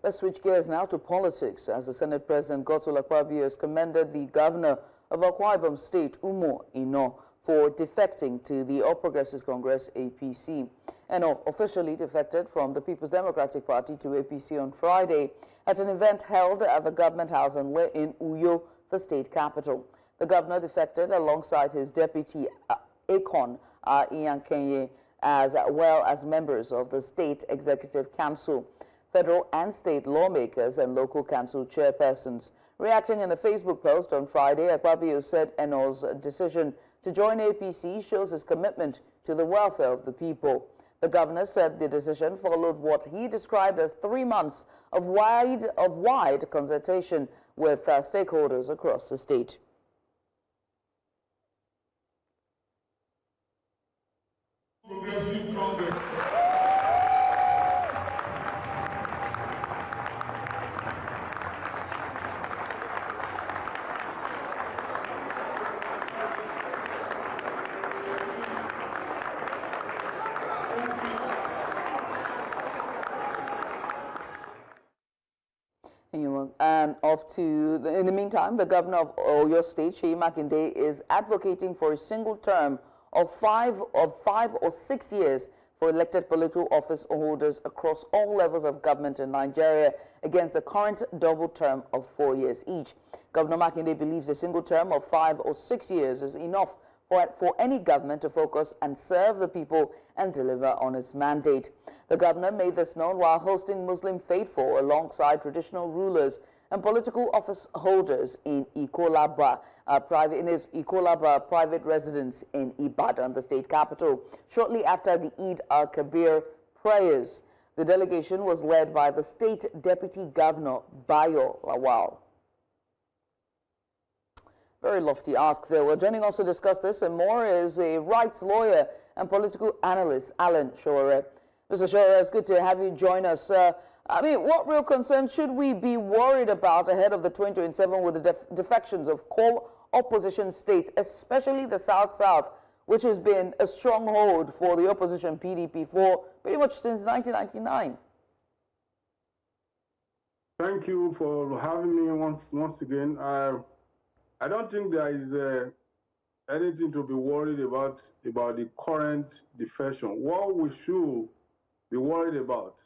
Let's switch gears now to politics, as the Senate President Godswill Akpabio has commended the governor of Akwa Ibom State, Umo Eno, for defecting to the All Progressives Congress, APC. Eno officially defected from the People's Democratic Party to APC on Friday at an event held at the government house in Uyo, the state capital. The governor defected alongside his deputy, Akon Eyakenyi, as well as members of the State Executive Council, federal and state lawmakers, and local council chairpersons. Reacting in a Facebook post on Friday, Akpabio said Eno's decision to join APC shows his commitment to the welfare of the people. The governor said the decision followed what he described as 3 months of wide consultation with stakeholders across the state. Progressive Congress. And in the meantime, the governor of Oyo State, Seyi Makinde, is advocating for a single term of 5 or 6 years for elected political office holders across all levels of government in Nigeria against the current double term of 4 years each. Governor Makinde believes a single term of 5 or 6 years is enough for any government to focus and serve the people and deliver on its mandate. The governor made this known while hosting Muslim faithful alongside traditional rulers and political office holders in his Ikolaba private residence in Ibadan, the state capital, shortly after the Eid al-Kabir prayers. The delegation was led by the state deputy governor, Bayo Lawal. Very lofty ask there. Well, joining us to discuss this and more is a rights lawyer and political analyst, Alan Shore. Mr. Shore, it's good to have you join us. I mean, what real concern should we be worried about ahead of the 2027 with the defections of core opposition states, especially the South-South, which has been a stronghold for the opposition PDP for pretty much since 1999? Thank you for having me once again. I don't think there is anything to be worried about the current defection. What we should be worried about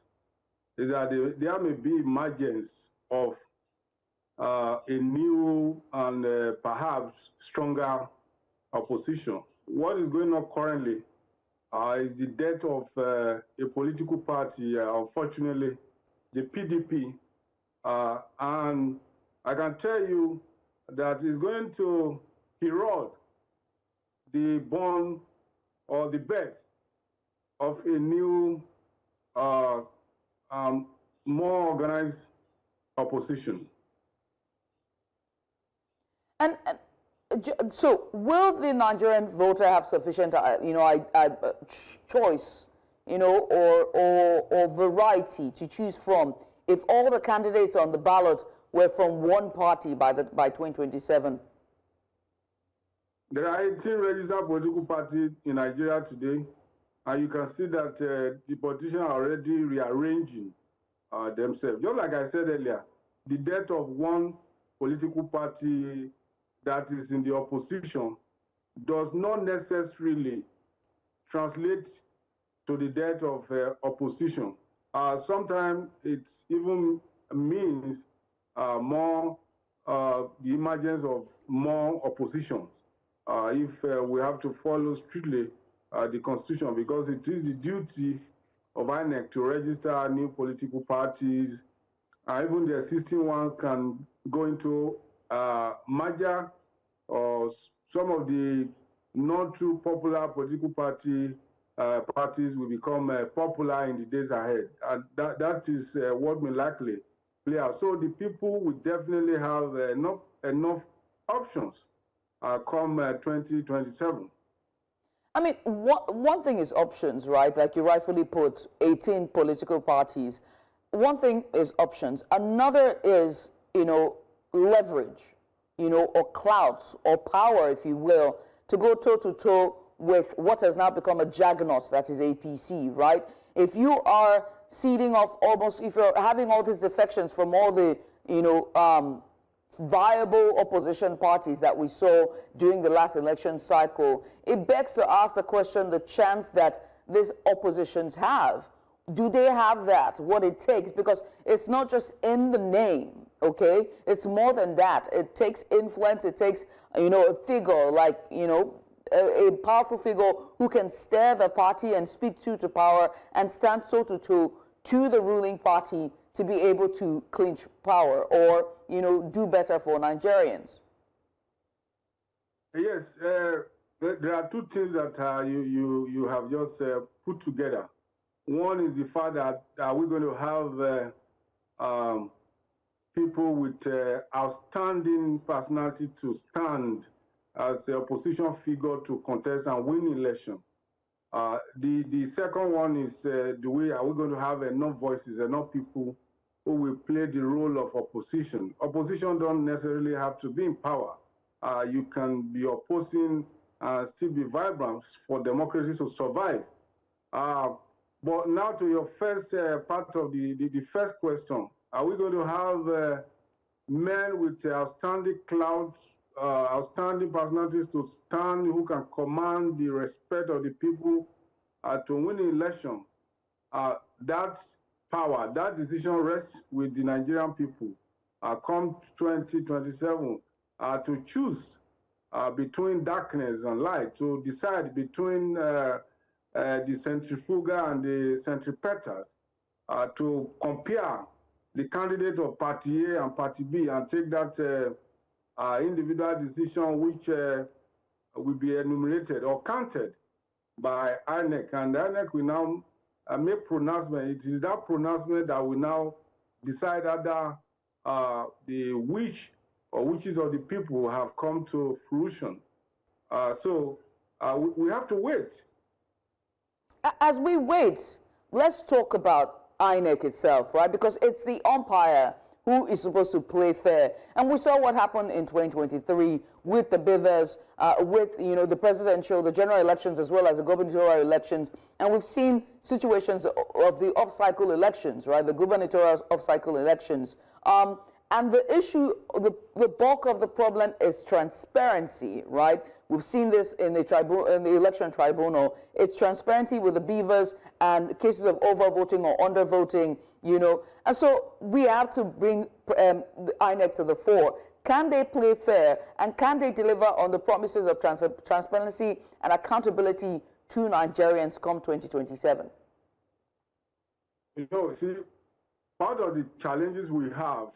is that there may be emergence of a new and perhaps stronger opposition. What is going on currently is the death of a political party, unfortunately, the PDP, and I can tell you that is going to herald the born or the birth of a new, more organized opposition. And so, will the Nigerian voter have sufficient, choice, or variety to choose from if all the candidates on the ballot were from one party by 2027? There are 18 registered political parties in Nigeria today, and you can see that the politicians are already rearranging themselves. Just like I said earlier, the death of one political party that is in the opposition does not necessarily translate to the death of opposition. Sometimes it even means the emergence of more oppositions if we have to follow strictly the Constitution, because it is the duty of INEC to register new political parties. Even the existing ones can go into merger, or some of the not too popular political parties will become popular in the days ahead. And that is what may likely play out. So the people will definitely have enough options come 2027. I mean, one thing is options, right? Like you rightfully put, 18 political parties. One thing is options. Another is, leverage, or clout or power, if you will, to go toe-to-toe with what has now become a juggernaut, that is APC, right? If you are seeding off almost, if you're having all these defections from all the, viable opposition parties that we saw during the last election cycle, it begs to ask the question, the chance that these oppositions have. Do they have that, what it takes? Because it's not just in the name, okay? It's more than that. It takes influence, it takes, a figure like, a powerful figure who can steer the party and speak to power and stand toe-to-toe to the ruling party to be able to clinch power or, do better for Nigerians. Yes, there are two things that you have just put together. One is the fact that we're going to have people with outstanding personality to stand as a opposition figure to contest and win election. The second one is, are we going to have enough voices, enough people who will play the role of opposition? Opposition don't necessarily have to be in power. You can be opposing and still be vibrant for democracy to survive. But now to your first part of the first question, are we going to have men with outstanding clouds, outstanding personalities to stand who can command the respect of the people to win the election? That power, that decision rests with the Nigerian people. Come 2027, to choose between darkness and light, to decide between the centrifugal and the centripetal, to compare the candidate of Party A and Party B and take that individual decision which will be enumerated or counted by INEC. And INEC will now make pronouncement. It is that pronouncement that will now decide whether the wish or wishes of the people have come to fruition. So we have to wait. As we wait, let's talk about INEC itself, right? Because it's the umpire who is supposed to play fair. And we saw what happened in 2023 with the Beavers, with the presidential, the general elections, as well as the gubernatorial elections. And we've seen situations of the off-cycle elections, right? The gubernatorial off-cycle elections. And the issue, the bulk of the problem is transparency, right? We've seen this in the election tribunal. It's transparency with the Beavers and cases of overvoting or undervoting, And so we have to bring the INEC to the fore. Can they play fair, and can they deliver on the promises of transparency and accountability to Nigerians come 2027? See, part of the challenges we have,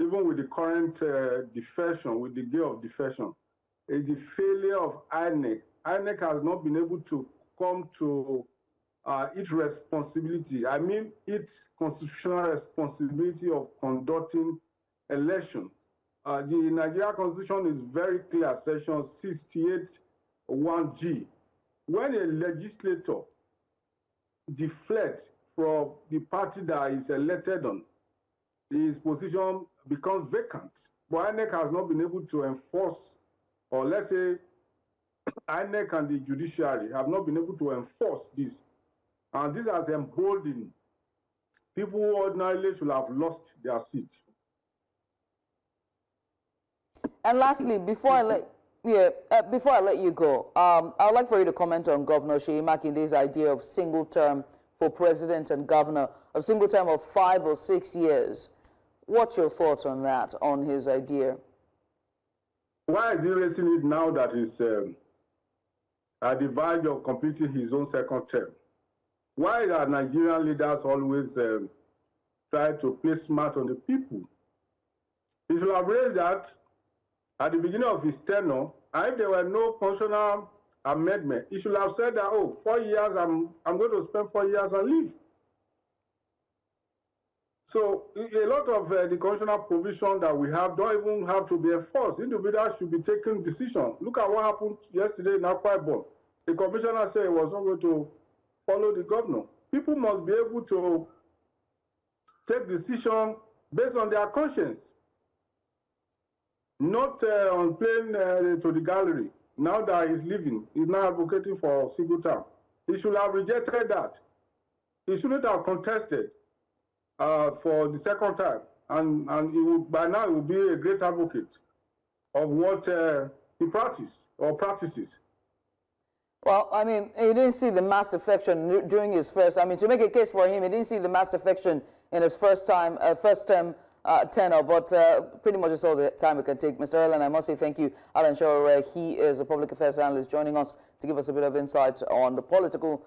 even with the current defection, with the day of defection, is the failure of INEC. INEC has not been able to come to its responsibility, I mean its constitutional responsibility of conducting election. The Nigeria Constitution is very clear, section 68(1)(g). When a legislator deflects from the party that is elected on, his position becomes vacant. But INEC has not been able to enforce, or let's say INEC and the judiciary have not been able to enforce this. And this has emboldened people who ordinarily should have lost their seat. And lastly, before I let you go, I would like for you to comment on Governor Seyi Makinde's idea of single term for president and governor, a single term of 5 or 6 years. What's your thoughts on that, on his idea? Why is he raising it now that he's at the verge of completing his own second term? Why are Nigerian leaders always try to play smart on the people? He should have raised that at the beginning of his tenure, and if there were no constitutional amendment, he should have said that, oh, 4 years, I'm going to spend 4 years and leave. So a lot of the constitutional provision that we have don't even have to be enforced. Individuals should be taking decisions. Look at what happened yesterday in Akwa Ibom. The commissioner said he was not going to follow the governor. People must be able to take decisions based on their conscience, not on playing to the gallery. Now that he's leaving, he's now advocating for single term. He should have rejected that. he shouldn't have contested for the second time. And he would, by now, he would be a great advocate of what he practices. Well, I mean, he didn't see the mass defection during his first. I mean, to make a case for him, he didn't see the mass defection in his first term tenure. But pretty much it's all the time we can take. Mr. Allen, I must say thank you. Alan Shore, he is a public affairs analyst joining us to give us a bit of insight on the political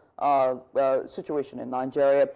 situation in Nigeria.